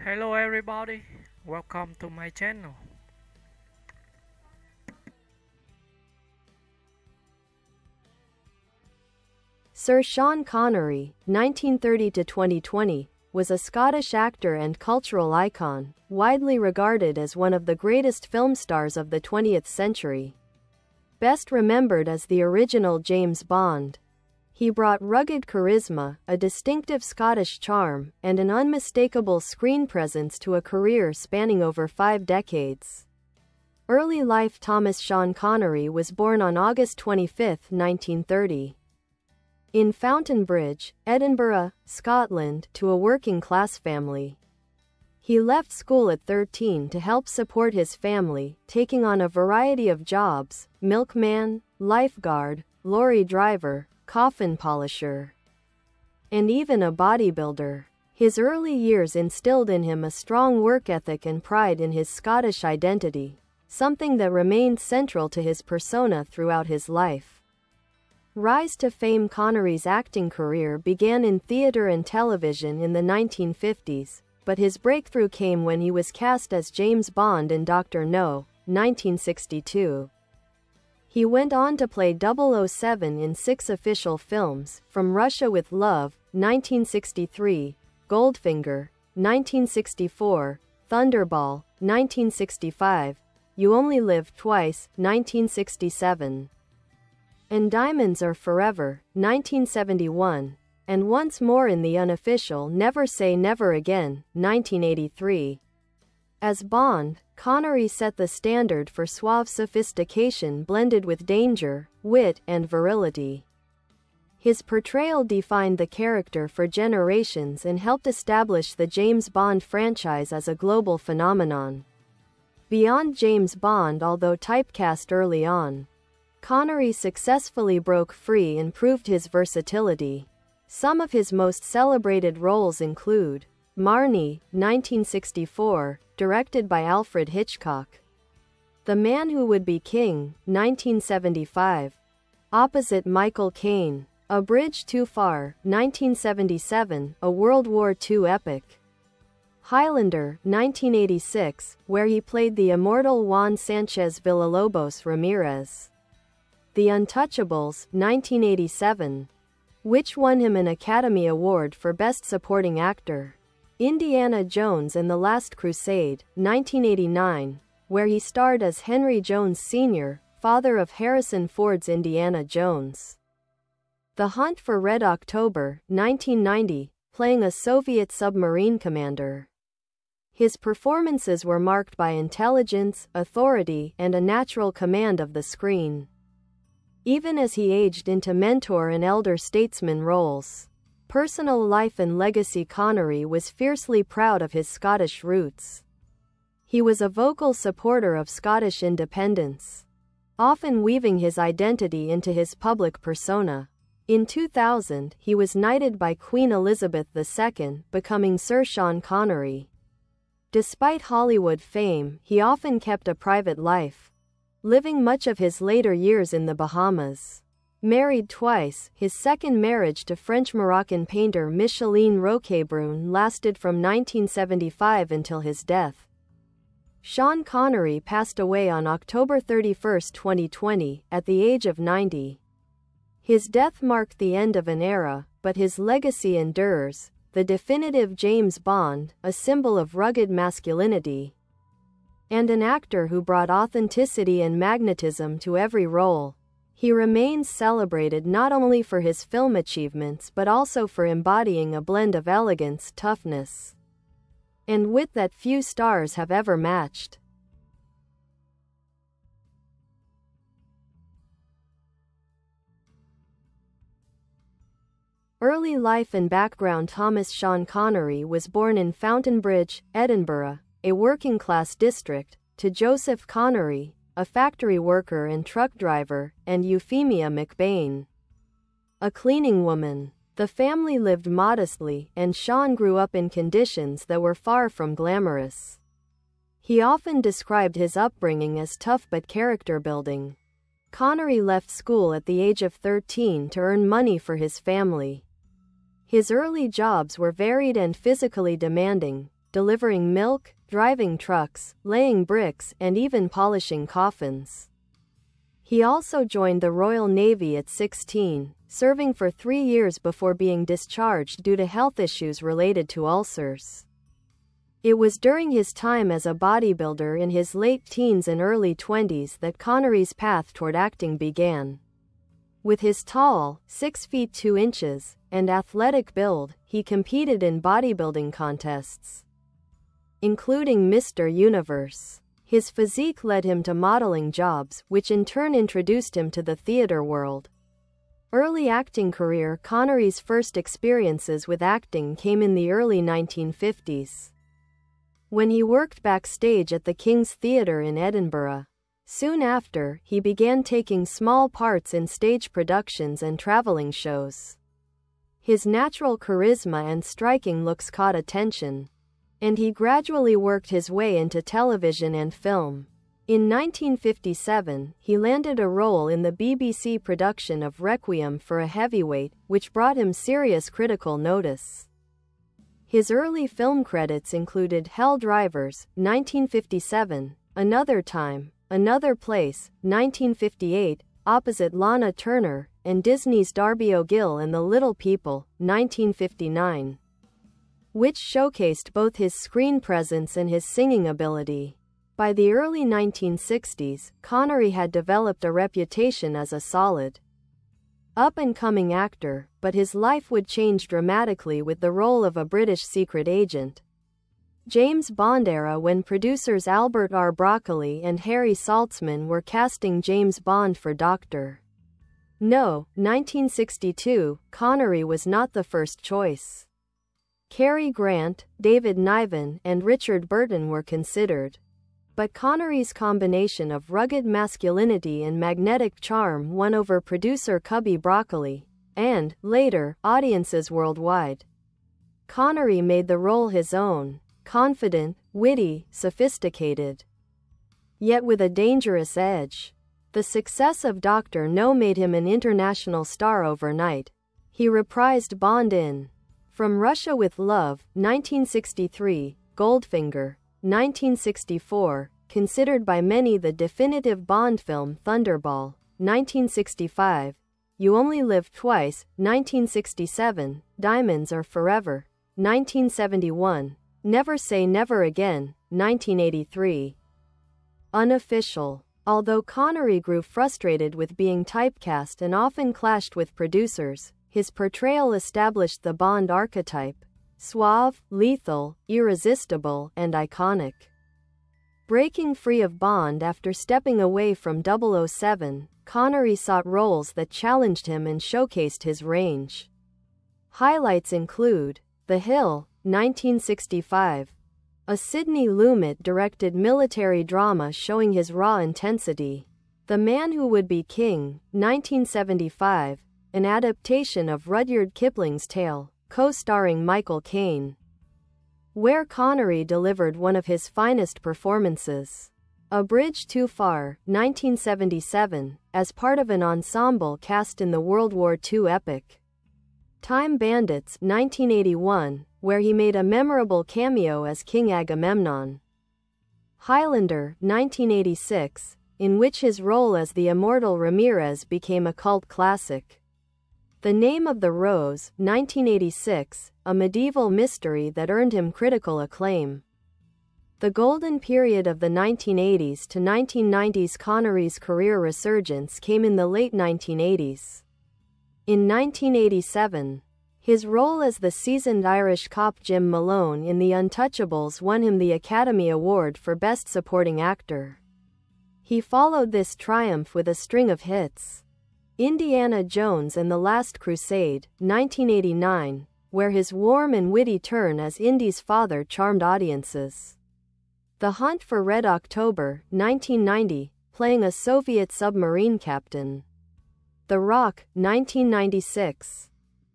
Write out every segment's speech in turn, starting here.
Hello everybody, welcome to my channel. Sir Sean Connery, 1930 to 2020, was a Scottish actor and cultural icon, widely regarded as one of the greatest film stars of the 20th century. Best remembered as the original James Bond, he brought rugged charisma, a distinctive Scottish charm, and an unmistakable screen presence to a career spanning over 5 decades. Early life. Thomas Sean Connery was born on August 25, 1930. In Fountainbridge, Edinburgh, Scotland, to a working-class family. He left school at 13 to help support his family, taking on a variety of jobs: milkman, lifeguard, lorry driver, coffin polisher, and even a bodybuilder. His early years instilled in him a strong work ethic and pride in his Scottish identity, something that remained central to his persona throughout his life. Rise to fame. Connery's acting career began in theatre and television in the 1950s, but his breakthrough came when he was cast as James Bond in Dr. No, 1962. He went on to play 007 in 6 official films: From Russia with Love, 1963, Goldfinger, 1964, Thunderball, 1965, You Only Live Twice, 1967, and Diamonds Are Forever, 1971, and once more in the unofficial Never Say Never Again, 1983. As Bond, Connery set the standard for suave sophistication blended with danger, wit, and virility. His portrayal defined the character for generations and helped establish the James Bond franchise as a global phenomenon. Beyond James Bond. Although typecast early on, Connery successfully broke free and proved his versatility. Some of his most celebrated roles include Marnie, 1964, directed by Alfred Hitchcock; The Man Who Would Be King, 1975, opposite Michael Caine; A Bridge Too Far, 1977, a World War II epic; Highlander, 1986, where he played the immortal Juan Sanchez Villalobos Ramirez; The Untouchables, 1987, which won him an Academy Award for Best Supporting Actor; Indiana Jones and the Last Crusade, 1989, where he starred as Henry Jones Sr., father of Harrison Ford's Indiana Jones; The Hunt for Red October, 1990, playing a Soviet submarine commander. His performances were marked by intelligence, authority, and a natural command of the screen, even as he aged into mentor and elder statesman roles. Personal life and legacy. Connery was fiercely proud of his Scottish roots. He was a vocal supporter of Scottish independence, often weaving his identity into his public persona. In 2000, he was knighted by Queen Elizabeth II, becoming Sir Sean Connery. Despite Hollywood fame, he often kept a private life, living much of his later years in the Bahamas. Married twice, his second marriage to French-Moroccan painter Micheline Roquebrune lasted from 1975 until his death. Sean Connery passed away on October 31, 2020, at the age of 90. His death marked the end of an era, but his legacy endures. The definitive James Bond, a symbol of rugged masculinity, and an actor who brought authenticity and magnetism to every role. He remains celebrated not only for his film achievements but also for embodying a blend of elegance, toughness, and wit that few stars have ever matched. Early life and background. Thomas Sean Connery was born in Fountainbridge, Edinburgh, a working-class district, to Joseph Connery, a factory worker and truck driver, and Euphemia McBain, a cleaning woman. The family lived modestly, and Sean grew up in conditions that were far from glamorous. He often described his upbringing as tough but character-building. Connery left school at the age of 13 to earn money for his family. His early jobs were varied and physically demanding, delivering milk, driving trucks, laying bricks, and even polishing coffins. He also joined the Royal Navy at 16, serving for 3 years before being discharged due to health issues related to ulcers. It was during his time as a bodybuilder in his late teens and early 20s that Connery's path toward acting began. With his tall, 6 feet 2 inches, and athletic build, he competed in bodybuilding contests, including Mr. Universe. His physique led him to modeling jobs, which in turn introduced him to the theater world. Early acting career. Connery's first experiences with acting came in the early 1950s, when he worked backstage at the King's Theatre in Edinburgh. Soon after, he began taking small parts in stage productions and traveling shows. His natural charisma and striking looks caught attention, and he gradually worked his way into television and film. In 1957, he landed a role in the BBC production of Requiem for a Heavyweight, which brought him serious critical notice. His early film credits included Hell Drivers, 1957, Another Time, Another Place, 1958, opposite Lana Turner, and Disney's Darby O'Gill and the Little People, 1959, which showcased both his screen presence and his singing ability. By the early 1960s, Connery had developed a reputation as a solid, up-and-coming actor, but his life would change dramatically with the role of a British secret agent. James Bond era, when producers Albert R. Broccoli and Harry Saltzman were casting James Bond for Dr. No. 1962, Connery was not the first choice. Cary Grant, David Niven, and Richard Burton were considered, but Connery's combination of rugged masculinity and magnetic charm won over producer Cubby Broccoli, and, later, audiences worldwide. Connery made the role his own, confident, witty, sophisticated, yet with a dangerous edge. The success of Dr. No made him an international star overnight. He reprised Bond in From Russia with Love, 1963, Goldfinger, 1964, considered by many the definitive Bond film. Thunderball, 1965, You Only Live Twice, 1967, Diamonds Are Forever, 1971, Never Say Never Again, 1983. Unofficial. Although Connery grew frustrated with being typecast and often clashed with producers, his portrayal established the Bond archetype: suave, lethal, irresistible, and iconic. Breaking free of Bond after stepping away from 007, Connery sought roles that challenged him and showcased his range. Highlights include The Hill, 1965, a Sidney Lumet-directed military drama showing his raw intensity. The Man Who Would Be King, 1975, an adaptation of Rudyard Kipling's tale, co-starring Michael Caine, where Connery delivered one of his finest performances. A Bridge Too Far, 1977, as part of an ensemble cast in the World War II epic Time Bandits, 1981, where he made a memorable cameo as King Agamemnon. Highlander, 1986, in which his role as the immortal Ramirez became a cult classic. The Name of the Rose, 1986, a medieval mystery that earned him critical acclaim. The golden period of the 1980s to 1990s. Connery's career resurgence came in the late 1980s. In 1987, his role as the seasoned Irish cop Jim Malone in The Untouchables won him the Academy Award for Best Supporting Actor. He followed this triumph with a string of hits: Indiana Jones and the Last Crusade, 1989, where his warm and witty turn as Indy's father charmed audiences. The Hunt for Red October, 1990, playing a Soviet submarine captain. The Rock, 1996,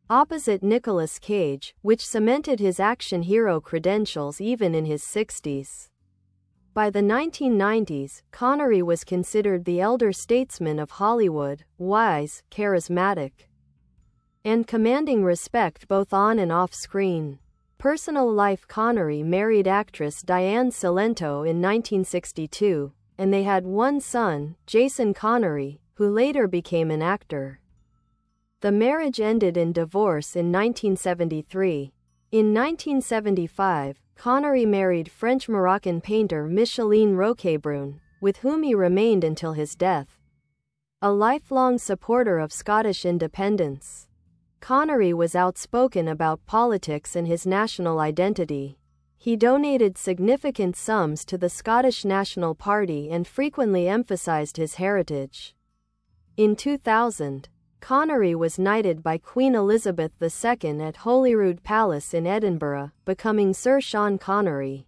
opposite Nicolas Cage, which cemented his action hero credentials even in his 60s. By the 1990s, Connery was considered the elder statesman of Hollywood, wise, charismatic, and commanding respect both on and off screen. Personal life: Connery married actress Diane Cilento in 1962, and they had one son, Jason Connery, who later became an actor. The marriage ended in divorce in 1973. In 1975, Connery married French-Moroccan painter Micheline Roquebrune, with whom he remained until his death. A lifelong supporter of Scottish independence, Connery was outspoken about politics and his national identity. He donated significant sums to the Scottish National Party and frequently emphasized his heritage. In 2000, Connery was knighted by Queen Elizabeth II at Holyrood Palace in Edinburgh, becoming Sir Sean Connery.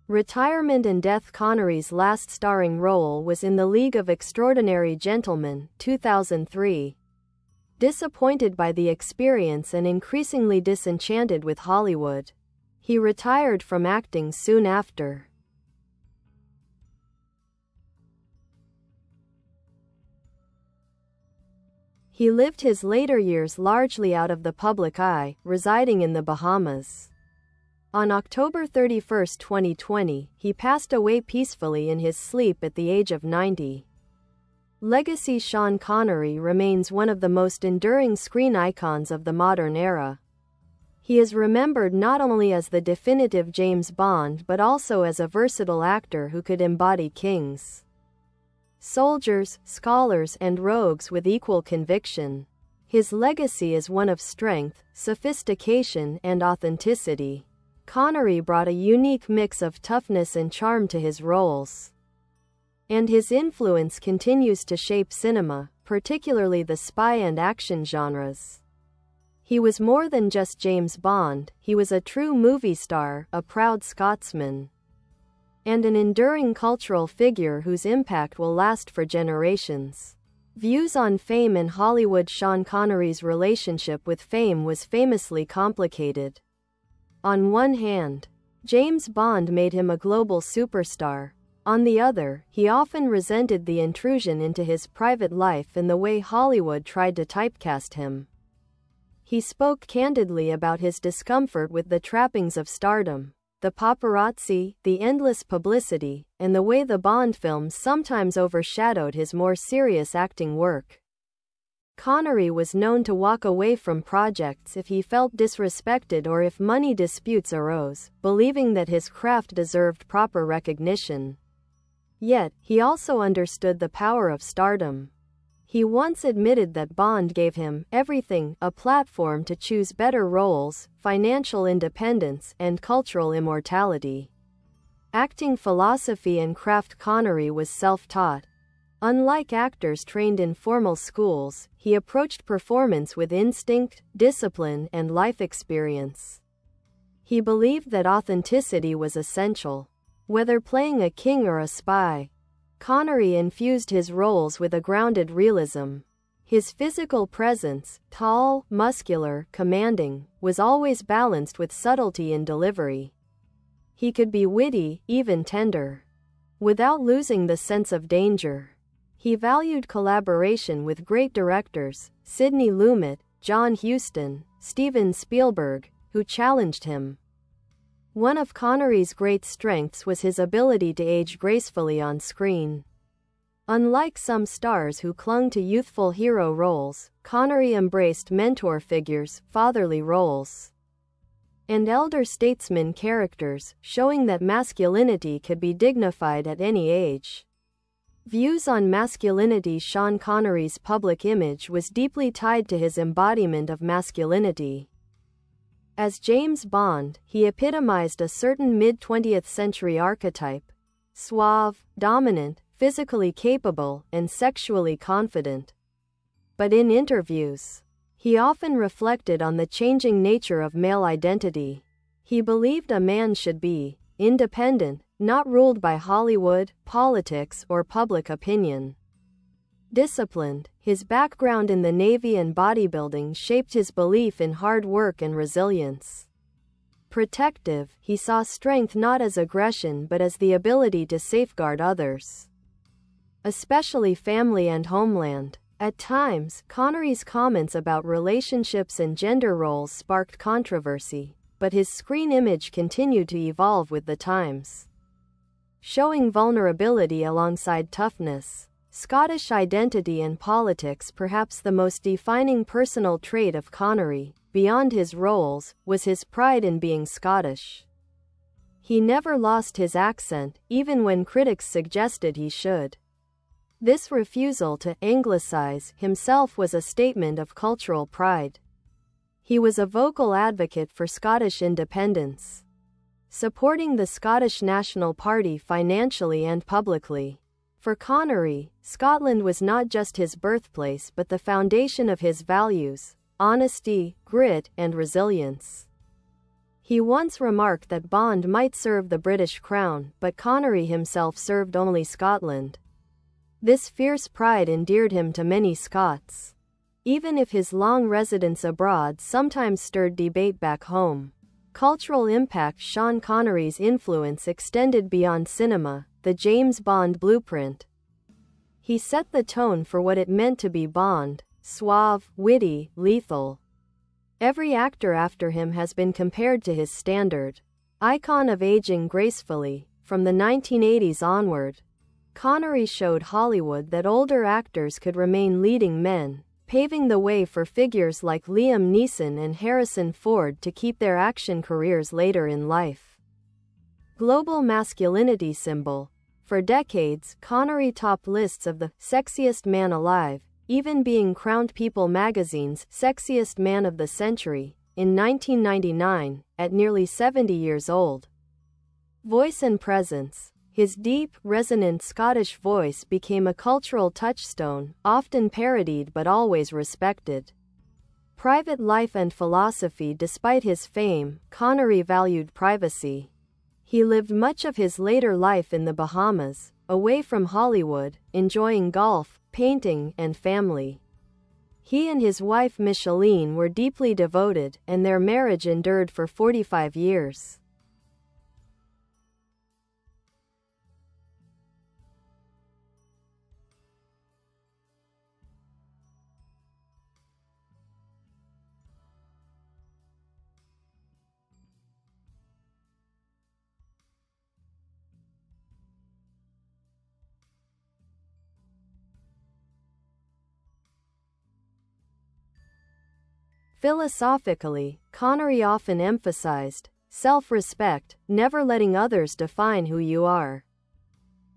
Retirement and death: Connery's last starring role was in The League of Extraordinary Gentlemen, 2003. Disappointed by the experience and increasingly disenchanted with Hollywood, he retired from acting soon after. He lived his later years largely out of the public eye, residing in the Bahamas. On October 31, 2020, he passed away peacefully in his sleep at the age of 90. Legacy: Sean Connery remains one of the most enduring screen icons of the modern era. He is remembered not only as the definitive James Bond but also as a versatile actor who could embody kings, soldiers, scholars, and rogues with equal conviction. His legacy is one of strength, sophistication, and authenticity. Connery brought a unique mix of toughness and charm to his roles, and his influence continues to shape cinema, particularly the spy and action genres. He was more than just James Bond, he was a true movie star, a proud Scotsman, and an enduring cultural figure whose impact will last for generations. Views on fame and Hollywood: Sean Connery's relationship with fame was famously complicated. On one hand, James Bond made him a global superstar. On the other, he often resented the intrusion into his private life and the way Hollywood tried to typecast him. He spoke candidly about his discomfort with the trappings of stardom, the paparazzi, the endless publicity, and the way the Bond films sometimes overshadowed his more serious acting work. Connery was known to walk away from projects if he felt disrespected or if money disputes arose, believing that his craft deserved proper recognition. Yet, he also understood the power of stardom. He once admitted that Bond gave him everything: a platform to choose better roles, financial independence, and cultural immortality. Acting philosophy and craft: Connery was self-taught. Unlike actors trained in formal schools, he approached performance with instinct, discipline, and life experience. He believed that authenticity was essential. Whether playing a king or a spy, Connery infused his roles with a grounded realism. His physical presence, tall, muscular, commanding, was always balanced with subtlety in delivery. He could be witty, even tender, without losing the sense of danger. He valued collaboration with great directors, Sidney Lumet, John Huston, Steven Spielberg, who challenged him. One of Connery's great strengths was his ability to age gracefully on screen. Unlike some stars who clung to youthful hero roles, Connery embraced mentor figures, fatherly roles, and elder statesman characters, showing that masculinity could be dignified at any age. Views on masculinity: Sean Connery's public image was deeply tied to his embodiment of masculinity. As James Bond, he epitomized a certain mid-20th century archetype: suave, dominant, physically capable, and sexually confident. But in interviews, he often reflected on the changing nature of male identity. He believed a man should be independent, not ruled by Hollywood, politics, or public opinion. Disciplined, his background in the Navy and bodybuilding shaped his belief in hard work and resilience. Protective, he saw strength not as aggression but as the ability to safeguard others, especially family and homeland. At times, Connery's comments about relationships and gender roles sparked controversy. but his screen image continued to evolve with the times, showing vulnerability alongside toughness. Scottish identity and politics. Perhaps the most defining personal trait of Connery, beyond his roles, was his pride in being Scottish. He never lost his accent, even when critics suggested he should. This refusal to anglicize himself was a statement of cultural pride. He was a vocal advocate for Scottish independence, supporting the Scottish National Party financially and publicly. For Connery, Scotland was not just his birthplace but the foundation of his values: honesty, grit, and resilience. He once remarked that Bond might serve the British crown, but Connery himself served only Scotland. This fierce pride endeared him to many Scots, even if his long residence abroad sometimes stirred debate back home. Cultural impact. Sean Connery's influence extended beyond cinema, the James Bond blueprint. He set the tone for what it meant to be Bond: suave, witty, lethal. Every actor after him has been compared to his standard. Icon of aging gracefully. From the 1980s onward, Connery showed Hollywood that older actors could remain leading men, paving the way for figures like Liam Neeson and Harrison Ford to keep their action careers later in life. Global masculinity symbol. For decades, Connery topped lists of the sexiest man alive, even being crowned People magazine's Sexiest Man of the Century in 1999, at nearly 70 years old. Voice and presence. His deep, resonant Scottish voice became a cultural touchstone, often parodied but always respected. Private life and philosophy. Despite his fame, Connery valued privacy. He lived much of his later life in the Bahamas, away from Hollywood, enjoying golf, painting, and family. He and his wife Micheline were deeply devoted, and their marriage endured for 45 years. Philosophically, Connery often emphasized self-respect, never letting others define who you are.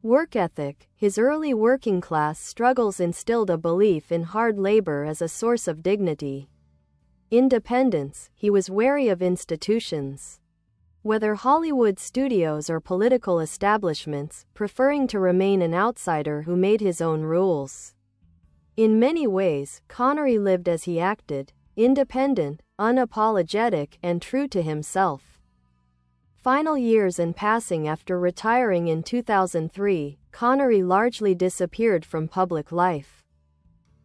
Work ethic. His early working-class struggles instilled a belief in hard labor as a source of dignity. Independence. He was wary of institutions, whether Hollywood studios or political establishments, preferring to remain an outsider who made his own rules. In many ways, Connery lived as he acted: independent, unapologetic, and true to himself. Final years and passing. After retiring in 2003, Connery largely disappeared from public life.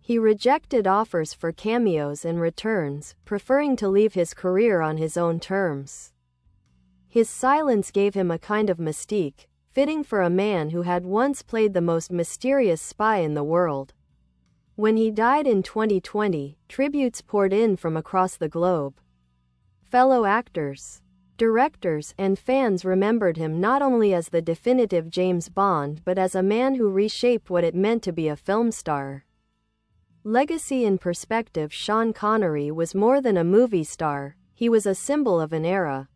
He rejected offers for cameos and returns, preferring to leave his career on his own terms. His silence gave him a kind of mystique, fitting for a man who had once played the most mysterious spy in the world. When he died in 2020, tributes poured in from across the globe. Fellow actors, directors, and fans remembered him not only as the definitive James Bond but as a man who reshaped what it meant to be a film star. Legacy in perspective. Sean Connery was more than a movie star, he was a symbol of an era.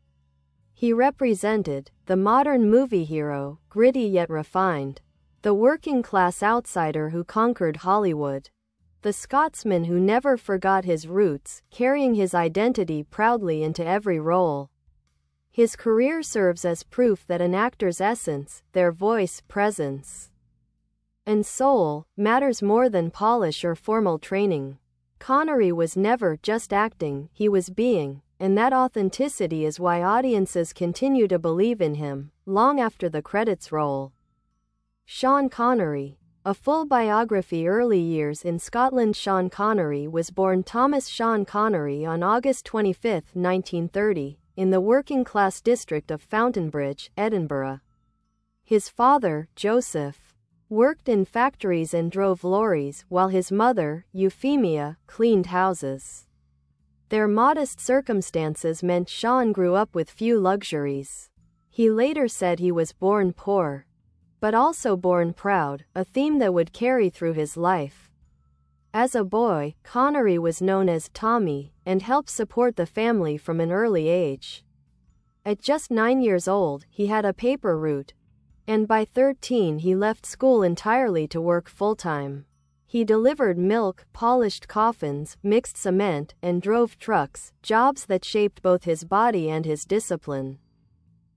He represented the modern movie hero, gritty yet refined. The working-class outsider who conquered Hollywood. The Scotsman who never forgot his roots, carrying his identity proudly into every role. His career serves as proof that an actor's essence, their voice, presence, and soul, matters more than polish or formal training. Connery was never just acting, he was being, and that authenticity is why audiences continue to believe in him, long after the credits roll. Sean Connery. A full biography. Early years in Scotland. Sean Connery was born Thomas Sean Connery on August 25, 1930, in the working-class district of Fountainbridge, Edinburgh. His father, Joseph, worked in factories and drove lorries, while his mother, Euphemia, cleaned houses. Their modest circumstances meant Sean grew up with few luxuries. He later said he was born poor, but also born proud, a theme that would carry through his life. As a boy, Connery was known as Tommy, and helped support the family from an early age. At just 9 years old, he had a paper route, and by 13 he left school entirely to work full-time. He delivered milk, polished coffins, mixed cement, and drove trucks, jobs that shaped both his body and his discipline.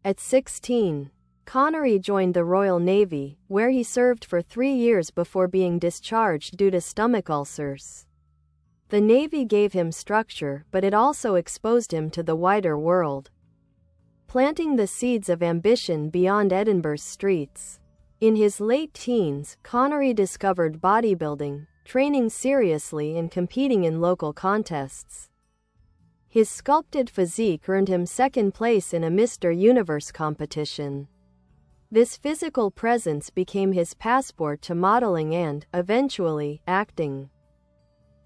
At 16, Connery joined the Royal Navy, where he served for 3 years before being discharged due to stomach ulcers. The Navy gave him structure, but it also exposed him to the wider world, planting the seeds of ambition beyond Edinburgh's streets. In his late teens, Connery discovered bodybuilding, training seriously and competing in local contests. His sculpted physique earned him second place in a Mr. Universe competition. This physical presence became his passport to modeling and, eventually, acting.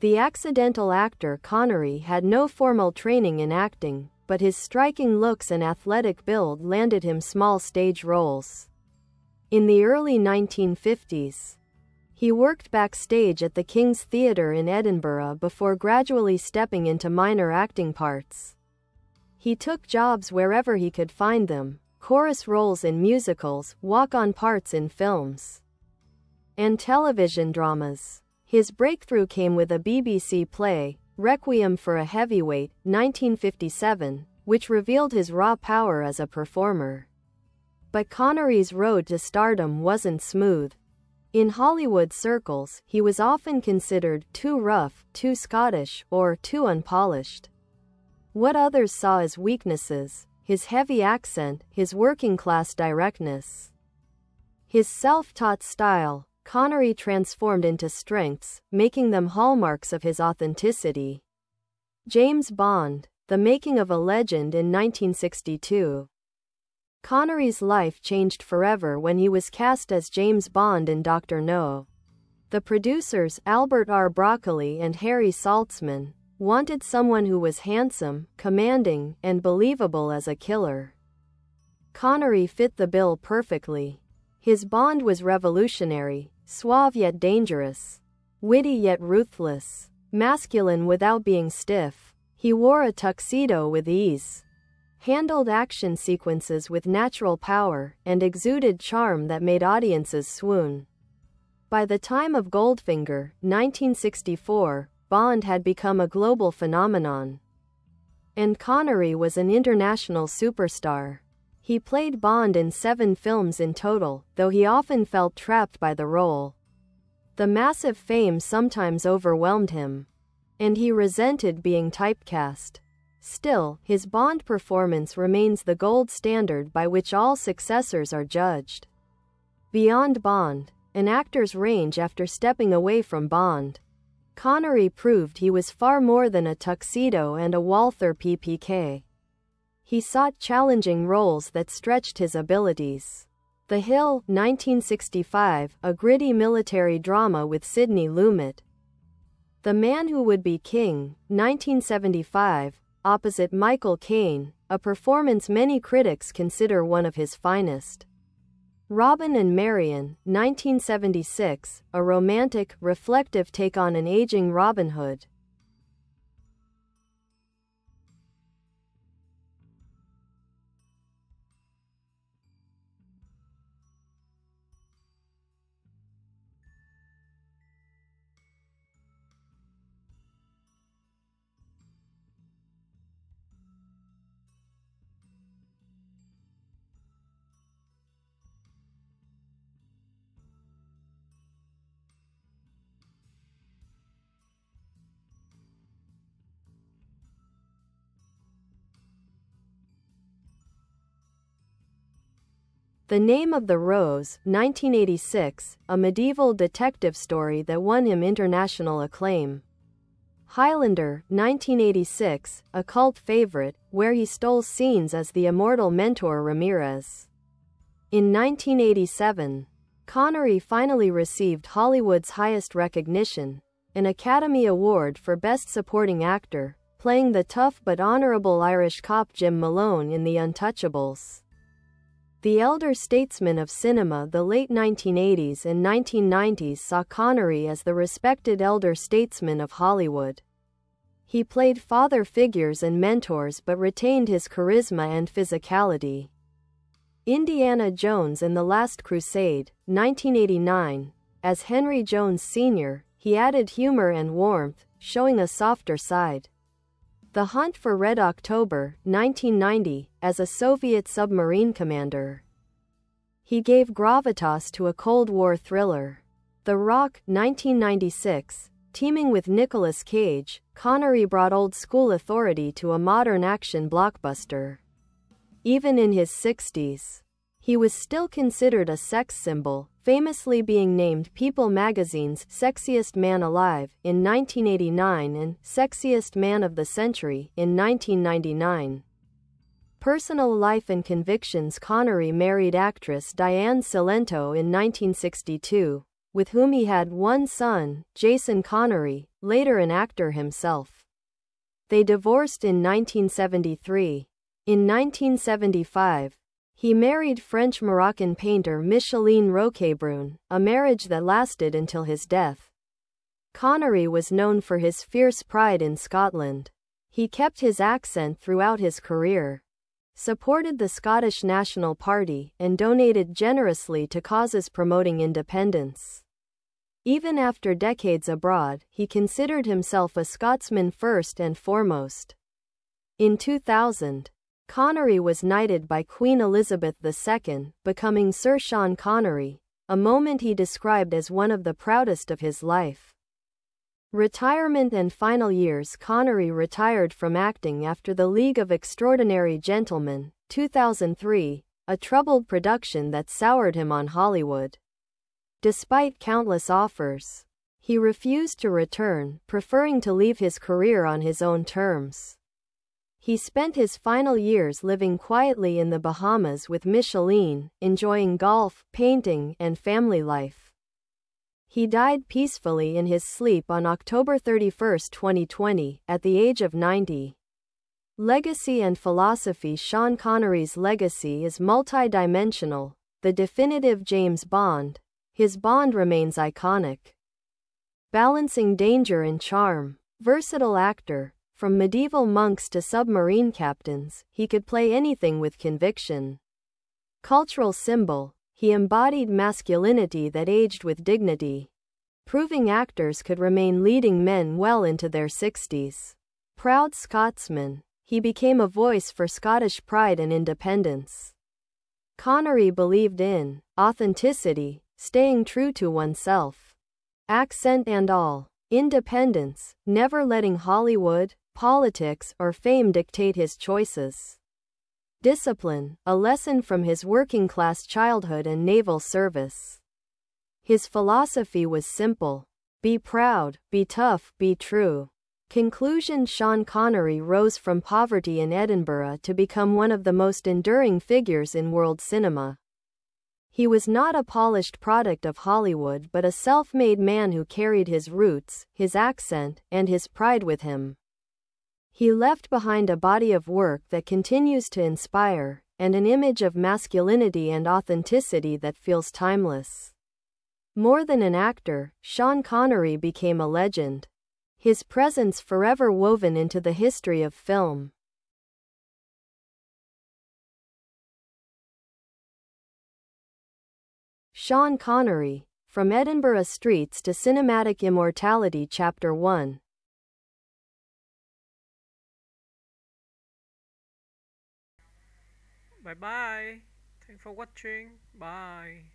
The accidental actor Connery had no formal training in acting, but his striking looks and athletic build landed him small stage roles. In the early 1950s, he worked backstage at the King's Theatre in Edinburgh before gradually stepping into minor acting parts. He took jobs wherever he could find them, chorus roles in musicals, walk-on parts in films, and television dramas. His breakthrough came with a BBC play, Requiem for a Heavyweight, 1957, which revealed his raw power as a performer. But Connery's road to stardom wasn't smooth. In Hollywood circles, he was often considered too rough, too Scottish, or too unpolished. What others saw as weaknesses, his heavy accent, his working-class directness, his self-taught style, Connery transformed into strengths, making them hallmarks of his authenticity. James Bond, The Making of a Legend in 1962. Connery's life changed forever when he was cast as James Bond in Dr. No. The producers, Albert R. Broccoli and Harry Saltzman, wanted someone who was handsome, commanding, and believable as a killer. Connery fit the bill perfectly. His Bond was revolutionary, suave yet dangerous, witty yet ruthless, masculine without being stiff. He wore a tuxedo with ease, handled action sequences with natural power, and exuded charm that made audiences swoon. By the time of Goldfinger, 1964, Bond had become a global phenomenon, and Connery was an international superstar. He played Bond in 7 films in total, though he often felt trapped by the role. The massive fame sometimes overwhelmed him, and he resented being typecast. Still, his Bond performance remains the gold standard by which all successors are judged. Beyond Bond, an actor's range after stepping away from Bond, Connery proved he was far more than a tuxedo and a Walther PPK. He sought challenging roles that stretched his abilities. The Hill, 1965, a gritty military drama with Sidney Lumet. The Man Who Would Be King, 1975, opposite Michael Caine, a performance many critics consider one of his finest. Robin and Marian, 1976, a romantic, reflective take on an aging Robin Hood. The Name of the Rose, 1986, a medieval detective story that won him international acclaim. Highlander, 1986, a cult favorite, where he stole scenes as the immortal Mentor Ramirez. In 1987, Connery finally received Hollywood's highest recognition, an Academy Award for Best Supporting Actor, playing the tough but honorable Irish cop Jim Malone in The Untouchables. The elder statesman of cinema, the late 1980s and 1990s saw Connery as the respected elder statesman of Hollywood. He played father figures and mentors but retained his charisma and physicality. Indiana Jones and the Last Crusade, 1989. As Henry Jones Sr., he added humor and warmth, showing a softer side. The Hunt for Red October, 1990, as a Soviet submarine commander. He gave gravitas to a Cold War thriller. The Rock, 1996, teaming with Nicolas Cage, Connery brought old-school authority to a modern action blockbuster. Even in his 60s, he was still considered a sex symbol, famously being named People magazine's Sexiest Man Alive in 1989 and Sexiest Man of the Century in 1999. Personal life and convictions: Connery married actress Diane Cilento in 1962, with whom he had one son, Jason Connery, later an actor himself. They divorced in 1973. In 1975, he married French-Moroccan painter Micheline Roquebrune, a marriage that lasted until his death. Connery was known for his fierce pride in Scotland. He kept his accent throughout his career, supported the Scottish National Party, and donated generously to causes promoting independence. Even after decades abroad, he considered himself a Scotsman first and foremost. In 2000, Connery was knighted by Queen Elizabeth II, becoming Sir Sean Connery, a moment he described as one of the proudest of his life. Retirement and final years: Connery retired from acting after The League of Extraordinary Gentlemen, 2003, a troubled production that soured him on Hollywood. Despite countless offers, he refused to return, preferring to leave his career on his own terms. He spent his final years living quietly in the Bahamas with Micheline, enjoying golf, painting, and family life. He died peacefully in his sleep on October 31, 2020, at the age of 90. Legacy and philosophy: Sean Connery's legacy is multi-dimensional. The definitive James Bond, his Bond remains iconic. Balancing danger and charm. Versatile actor. From medieval monks to submarine captains, he could play anything with conviction. Cultural symbol: he embodied masculinity that aged with dignity, proving actors could remain leading men well into their 60s. Proud Scotsman: he became a voice for Scottish pride and independence. Connery believed in authenticity, staying true to oneself. Accent and all. Independence, never letting Hollywood, politics, or fame dictate his choices. Discipline, a lesson from his working-class childhood and naval service. His philosophy was simple: be proud, be tough, be true. Conclusion: Sean Connery rose from poverty in Edinburgh to become one of the most enduring figures in world cinema. He was not a polished product of Hollywood but a self-made man who carried his roots, his accent, and his pride with him. He left behind a body of work that continues to inspire, and an image of masculinity and authenticity that feels timeless. More than an actor, Sean Connery became a legend. His presence forever woven into the history of film. Sean Connery, From Edinburgh Streets to Cinematic Immortality. Chapter 1. Bye bye. Thanks for watching. Bye.